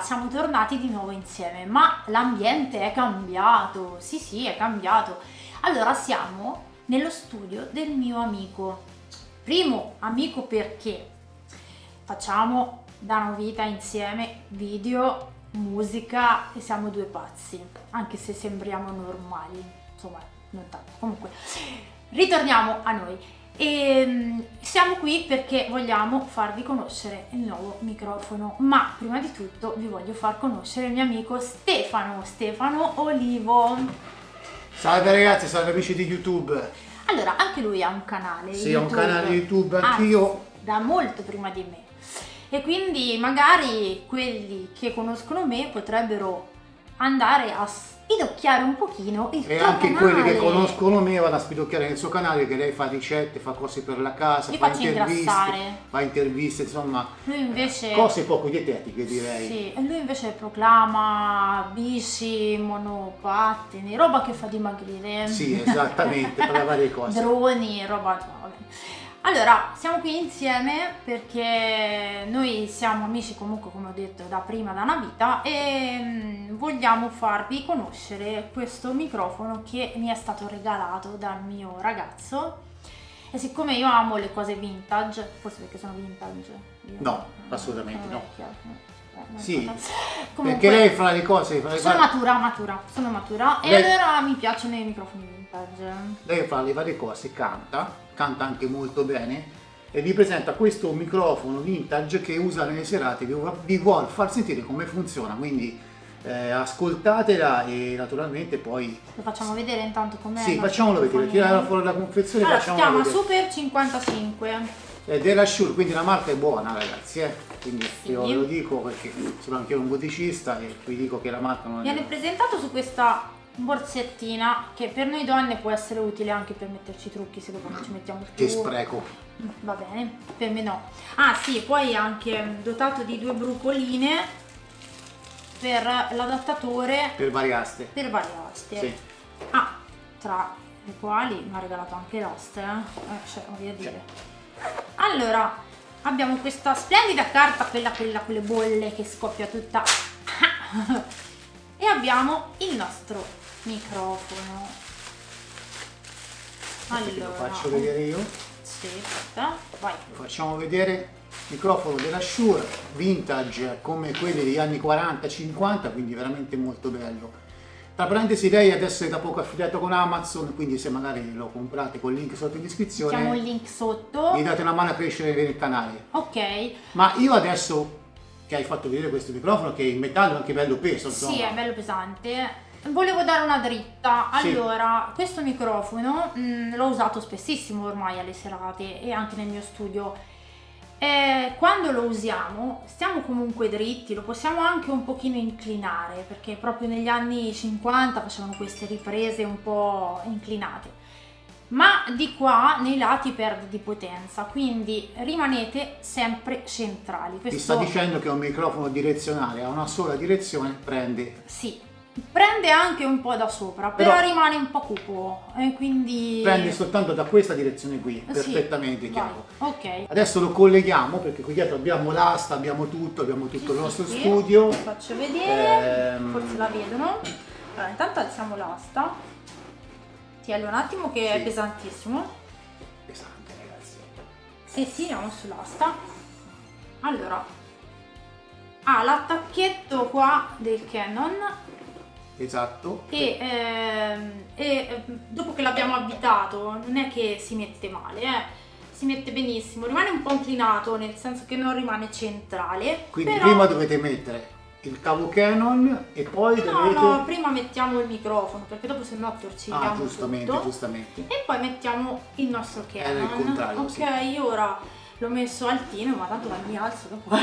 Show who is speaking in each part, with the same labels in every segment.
Speaker 1: siamo tornati di nuovo insieme, ma l'ambiente è cambiato, sì è cambiato. Allora siamo nello studio del mio amico, primo amico perché facciamo da una vita insieme video, musica e siamo due pazzi, anche se sembriamo normali, insomma non tanto. Comunque ritorniamo a noi. E siamo qui perché vogliamo farvi conoscere il nuovo microfono, ma prima di tutto vi voglio far conoscere il mio amico Stefano Olivo.
Speaker 2: Salve ragazzi, salve amici di YouTube.
Speaker 1: Allora, anche lui ha un canale
Speaker 2: Sì,
Speaker 1: YouTube.
Speaker 2: ho un canale YouTube anch'io.
Speaker 1: Da molto prima di me. E quindi magari quelli che conoscono me potrebbero andare a spidocchiare un pochino il
Speaker 2: E
Speaker 1: tuo
Speaker 2: anche
Speaker 1: canale.
Speaker 2: quelli che conoscono me vanno a spidocchiare nel suo canale, che lei fa ricette, fa cose per la casa,
Speaker 1: Li
Speaker 2: fa
Speaker 1: faccio ingrassare.
Speaker 2: interviste, insomma,
Speaker 1: Lui invece
Speaker 2: cose poco dietetiche direi.
Speaker 1: Sì, e lui invece proclama bici, monopattini, roba che fa dimagrire.
Speaker 2: Sì, esattamente, per le varie cose.
Speaker 1: Droni, roba. Vabbè. Allora, siamo qui insieme perché noi siamo amici comunque, come ho detto, da prima, da una vita, e vogliamo farvi conoscere questo microfono che mi è stato regalato dal mio ragazzo. E siccome io amo le cose vintage, forse perché sono vintage?
Speaker 2: No, assolutamente no. Sì,
Speaker 1: comunque,
Speaker 2: perché lei fa le cose.
Speaker 1: sono matura e
Speaker 2: Lei-
Speaker 1: allora mi piacciono i microfoni vintage.
Speaker 2: Lei fa le varie cose, canta anche molto bene e vi presenta questo microfono vintage che usa nelle serate, vi vuole far sentire come funziona, quindi ascoltatela e naturalmente poi...
Speaker 1: Lo facciamo vedere intanto com'è.
Speaker 2: Sì,
Speaker 1: il nostro
Speaker 2: facciamolo vedere,
Speaker 1: microfonino.
Speaker 2: tirala fuori la confezione e
Speaker 1: Allora, si
Speaker 2: facciamolo
Speaker 1: chiama
Speaker 2: vedere.
Speaker 1: Super 55.
Speaker 2: È della Shure, quindi la marca è buona ragazzi, quindi
Speaker 1: Sì.
Speaker 2: io ve lo dico perché sono anche io un musicista e vi dico che la marca non
Speaker 1: Viene
Speaker 2: è...
Speaker 1: presentato su questa borsettina che per noi donne può essere utile anche per metterci i trucchi se dopo non ci mettiamo il
Speaker 2: Che
Speaker 1: tubo.
Speaker 2: spreco.
Speaker 1: Va bene, per me no. Ah sì, poi è anche dotato di due brucoline per l'adattatore
Speaker 2: Per varie aste.
Speaker 1: per varie aste.
Speaker 2: Sì.
Speaker 1: Ah, tra le quali mi ha regalato anche l'aste, cioè voglio dire. Allora, abbiamo questa splendida carta, quella con le bolle che scoppia tutta. E abbiamo il nostro microfono.
Speaker 2: Lo
Speaker 1: Allora,
Speaker 2: faccio vedere io.
Speaker 1: sì, aspetta, vai.
Speaker 2: Facciamo vedere il microfono della Shure, vintage come quelli degli anni 40-50, quindi veramente molto bello. Tra parentesi, lei adesso è da poco affiliato con Amazon, quindi se magari lo comprate col link sotto in descrizione,
Speaker 1: Mettiamo il link sotto.
Speaker 2: gli date una mano a crescere il canale.
Speaker 1: Ok.
Speaker 2: Ma io adesso che hai fatto vedere questo microfono, che è in metallo, anche bello peso, insomma.
Speaker 1: Sì, è bello pesante. Volevo dare una dritta.
Speaker 2: Sì.
Speaker 1: Allora, questo microfono l'ho usato spessissimo ormai alle serate e anche nel mio studio. Quando lo usiamo stiamo comunque dritti, lo possiamo anche un pochino inclinare perché proprio negli anni 50 facevano queste riprese un po' inclinate. Ma di qua nei lati perde di potenza, quindi rimanete sempre centrali.
Speaker 2: Ti sta dicendo che un microfono direzionale a una sola direzione prende...
Speaker 1: Sì, prende anche un po' da sopra, però rimane un po' cupo, quindi...
Speaker 2: Prende soltanto da questa direzione qui,
Speaker 1: Sì,
Speaker 2: perfettamente
Speaker 1: vai.
Speaker 2: chiaro.
Speaker 1: Ok.
Speaker 2: Adesso lo colleghiamo perché qui dietro abbiamo l'asta, abbiamo tutto il nostro
Speaker 1: Sì.
Speaker 2: studio.
Speaker 1: Faccio vedere, forse la vedono. Allora, intanto alziamo l'asta. Tiello un attimo che è
Speaker 2: Sì.
Speaker 1: pesantissimo.
Speaker 2: Pesante ragazzi.
Speaker 1: Sì, andiamo sull'asta. Allora, ha l'attacchetto qua del Canon
Speaker 2: Esatto.
Speaker 1: e dopo che l'abbiamo avvitato non è che si mette male, si mette benissimo, rimane un po' inclinato nel senso che non rimane centrale.
Speaker 2: Quindi
Speaker 1: però...
Speaker 2: prima dovete mettere il cavo Canon e poi dovete...
Speaker 1: No, prima mettiamo il microfono perché dopo se no torcigliamo tutto.
Speaker 2: giustamente.
Speaker 1: E poi mettiamo il nostro Canon.
Speaker 2: Era il contrario,
Speaker 1: Ok,
Speaker 2: sì.
Speaker 1: ora l'ho messo altino, ma tanto mi alzo dopo.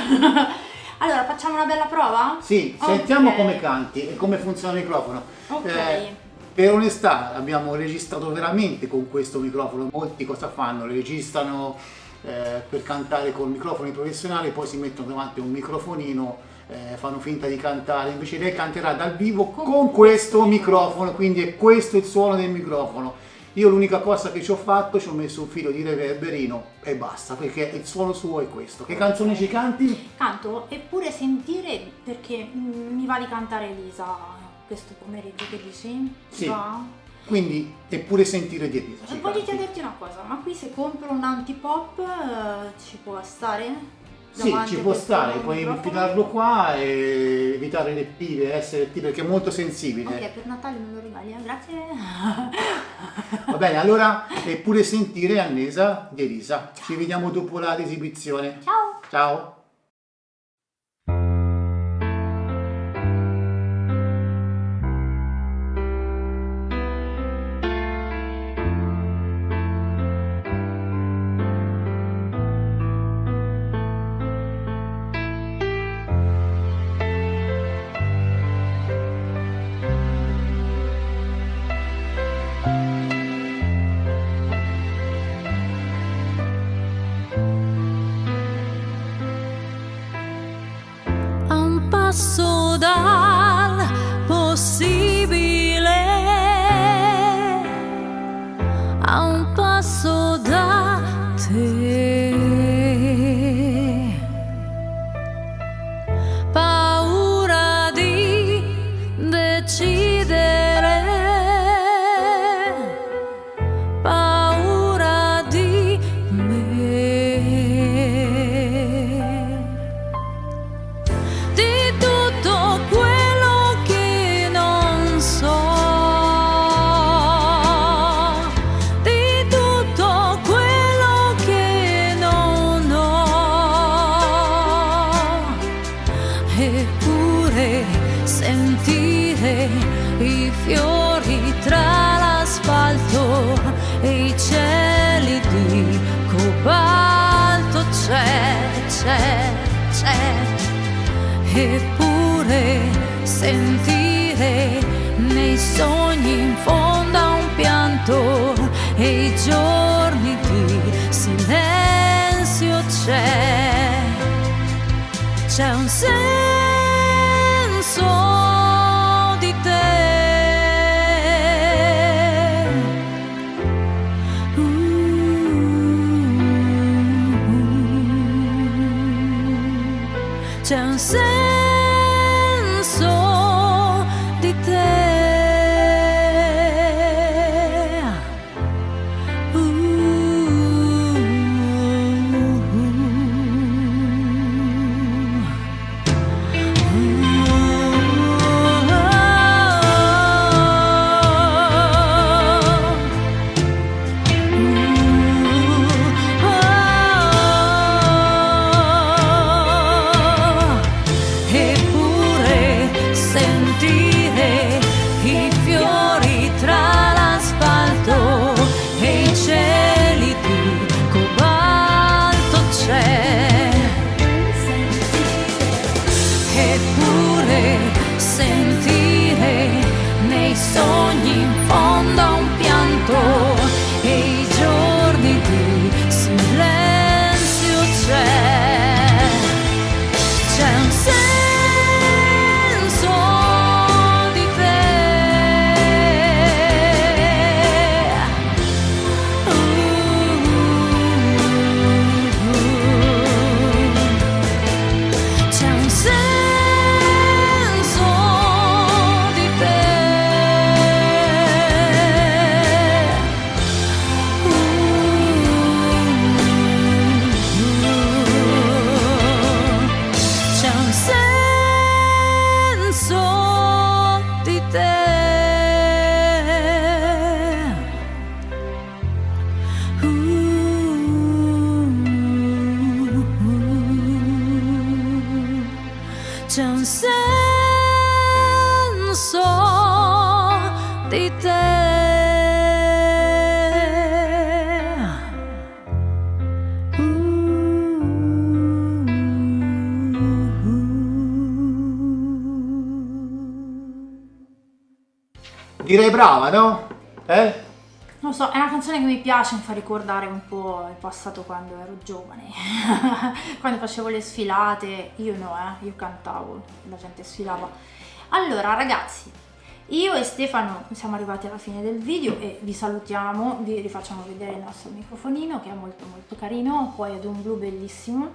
Speaker 1: Allora, facciamo una bella prova?
Speaker 2: Sì, sentiamo
Speaker 1: Ok.
Speaker 2: come canti e come funziona il microfono.
Speaker 1: Ok.
Speaker 2: Per onestà abbiamo registrato veramente con questo microfono, molti cosa fanno? Registrano per cantare con microfoni professionali, poi si mettono davanti a un microfonino, fanno finta di cantare, invece lei canterà dal vivo con questo microfono, quindi è questo il suono del microfono. Io l'unica cosa che ci ho fatto, ci ho messo un filo di reverberino e basta, perché il suono suo è questo. Che canzone ci canti?
Speaker 1: Canto Eppure sentire, perché mi va di cantare Elisa questo pomeriggio, che dici?
Speaker 2: Sì.
Speaker 1: Va?
Speaker 2: Quindi Eppure sentire di Elisa.
Speaker 1: E voglio chiederti una cosa, ma qui se compro un antipop ci può stare?
Speaker 2: Sì,
Speaker 1: Davanti
Speaker 2: ci
Speaker 1: a
Speaker 2: può
Speaker 1: questo
Speaker 2: stare, puoi
Speaker 1: microfono?
Speaker 2: infilarlo qua e evitare le pile, essere attivo, perché è molto sensibile.
Speaker 1: Ok, per Natale me lo regali, grazie.
Speaker 2: Va bene, allora Eppure sentire Annesa di Elisa. Ci vediamo dopo l'esibizione.
Speaker 1: Ciao!
Speaker 2: Ciao!
Speaker 3: A un passo dal possibile, a un passo da te. Paura di decidere, paura di me, di tutto quello che non so, di tutto quello che non ho. Eppure sentire i fiori tra l'asfalto e i cieli di cobalto, c'è. Eppure sentire nei sogni in fondo a un pianto e i giorni di silenzio, c'è un senso di te. C'è un senso di te. Eppure sentire i fiori tra l'asfalto e i cieli di cobalto, eppure sentire nei sogni in fondo a un pianto e i giorni di silenzio, c'è un senso di te. C'è un senso di te. C'è un senso di te. C'è un senso di te.
Speaker 2: Direi brava, no?
Speaker 1: Non so, è una canzone che mi piace, mi fa ricordare un po' il passato quando ero giovane, quando facevo le sfilate, io cantavo, la gente sfilava. Allora ragazzi, Io e Stefano siamo arrivati alla fine del video e vi salutiamo, vi rifacciamo vedere il nostro microfonino che è molto molto carino, poi è un blu bellissimo.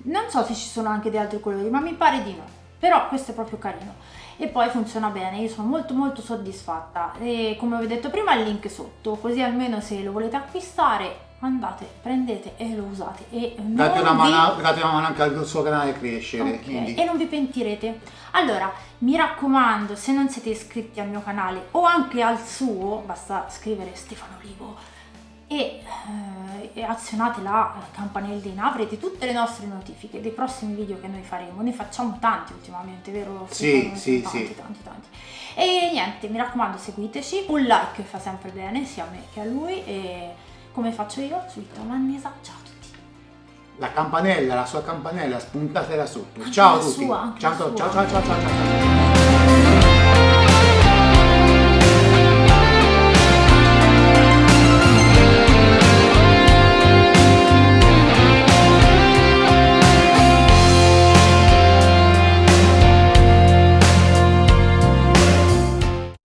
Speaker 1: Non so se ci sono anche di altri colori, ma mi pare di no, però questo è proprio carino e poi funziona bene, io sono molto molto soddisfatta e come vi ho detto prima il link sotto, così almeno se lo volete acquistare andate, prendete e lo usate e
Speaker 2: date una mano anche al suo canale crescere,
Speaker 1: okay,
Speaker 2: quindi.
Speaker 1: e non vi pentirete. Allora mi raccomando, se non siete iscritti al mio canale o anche al suo, basta scrivere Stefano Olivo e azionate la campanellina, avrete tutte le nostre notifiche dei prossimi video che noi faremo. Ne facciamo tanti ultimamente, vero?
Speaker 2: Sì,
Speaker 1: Tanti. E niente, mi raccomando, seguiteci, un like fa sempre bene sia a me che a lui e come faccio io su Mannesa. Ciao a tutti.
Speaker 2: La sua campanella spuntatela sotto.
Speaker 1: Anche
Speaker 2: Ciao a
Speaker 1: la
Speaker 2: tutti.
Speaker 1: sua, anche
Speaker 2: Ciao,
Speaker 1: la
Speaker 2: ciao,
Speaker 1: sua.
Speaker 2: ciao, ciao, ciao, ciao.